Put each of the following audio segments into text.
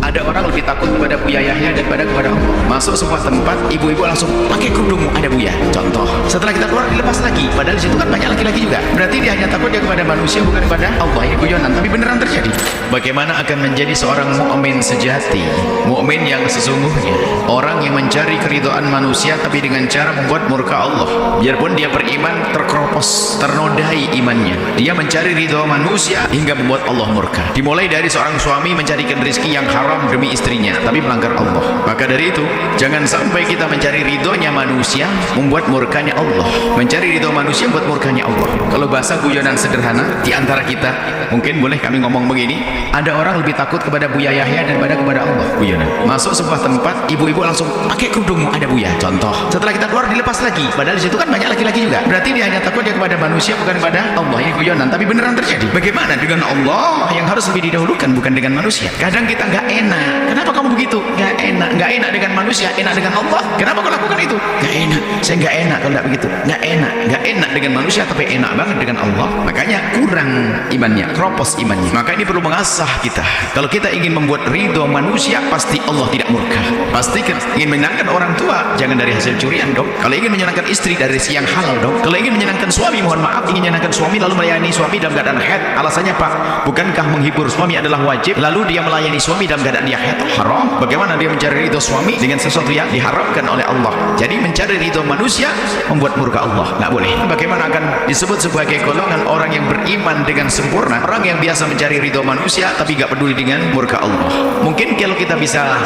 Ada orang lebih takut kepada Buya Yahya daripada kepada Allah. Masuk sebuah tempat, ibu-ibu langsung pakai kerudungmu, ada Buya. Contoh, setelah kita keluar dilepas lagi. Padahal di situ kan banyak laki-laki juga. Berarti dia hanya takut dia kepada manusia, bukan kepada Allah. Ini guyonan, tapi beneran terjadi. Bagaimana akan menjadi seorang mukmin sejati, mukmin yang sesungguhnya, orang yang mencari keridhaan manusia tapi dengan cara membuat murka Allah. Biarpun dia beriman, terkeropos, ternodai imannya, dia mencari ridha manusia hingga membuat Allah murka. Dimulai dari seorang suami mencarikan rezeki yang haram demi istrinya tapi melanggar Allah. Maka dari itu, jangan sampai kita mencari ridhonya manusia membuat murkanya Allah. Mencari ridho manusia membuat murkanya Allah. Kalau bahasa guyonan sederhana di antara kita, mungkin boleh kami ngomong begini, ada orang lebih takut kepada Buya Yahya daripada kepada Allah. Guyonan. Masuk sebuah tempat, ibu-ibu langsung pakai kerudungmu, ada Buya. Contoh, setelah kita keluar dilepas lagi. Padahal di situ kan banyak laki-laki juga. Berarti dia hanya takut dia kepada manusia, bukan kepada Allah. Ini guyonan, tapi beneran terjadi. Bagaimana dengan Allah yang harus lebih didahulukan, bukan dengan manusia? Kadang kita nggak enak. Kenapa kamu begitu? Nggak enak. Nggak enak dengan manusia, enak dengan Allah. Kenapa kau lakukan itu? Nggak enak. Saya nggak enak kalau nggak begitu. Nggak enak. Nggak enak dengan manusia, tapi enak banget dengan Allah. Makanya kurang imannya, keropos imannya. Maka ini perlu mengasah kita. Kalau kita ingin membuat ridho manusia, pasti Allah tidak murka. Pasti ingin menyenangkan orang tua, jangan dari hasil curian dong. Kalau ingin menyenangkan istri, dari rezeki yang halal dong. Kalau ingin menyenangkan suami, mohon maaf, ingin menyenangkan suami lalu melayani suami dalam keadaan haid, alasannya Pak, bukankah menghibur suami adalah wajib, lalu dia melayani suami dalam keadaan dia haid, haram? Bagaimana dia mencari ridho suami dengan sesuatu yang diharamkan oleh Allah? Jadi mencari ridho manusia membuat murka Allah, nggak boleh. Bagaimana akan disebut sebagai golongan orang yang beriman dengan sempurna, orang yang biasa mencari ridho manusia tapi nggak peduli dengan murka Allah? Mungkin kalau kita bisa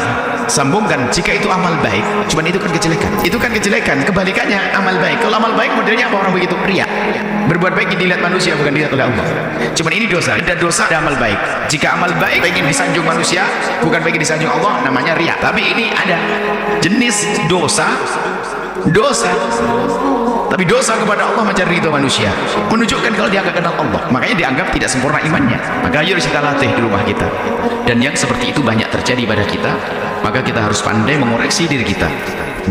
sambungkan, jika itu amal baik, cuman itu kan kejelekan. Itu kan kejelekan. Kebalikannya amal baik. Kalau amal baik modelnya apa orang begitu? Riya. Berbuat baik dilihat manusia, bukan dilihat oleh Allah. Cuman ini dosa. Ada dosa, ada amal baik. Jika amal baik ingin disanjung manusia, bukan ingin disanjung Allah, namanya riya. Tapi ini ada jenis dosa, tapi dosa kepada Allah mencari ridho manusia, menunjukkan kalau dia agak kenal Allah, makanya dianggap tidak sempurna imannya. Maka ayo kita latih di rumah kita. Dan yang seperti itu banyak terjadi pada kita. Maka kita harus pandai mengoreksi diri kita.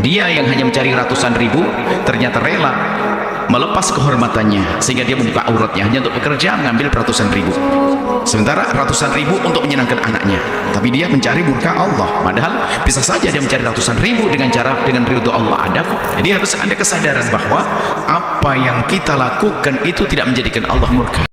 Dia yang hanya mencari ratusan ribu ternyata rela melepas kehormatannya sehingga dia membuka auratnya hanya untuk bekerja mengambil ratusan ribu, sementara ratusan ribu untuk menyenangkan anaknya, tapi dia mencari murka Allah. Padahal bisa saja dia mencari ratusan ribu dengan ridho Allah ada kok. Jadi harus ada kesadaran bahwa apa yang kita lakukan itu tidak menjadikan Allah murka.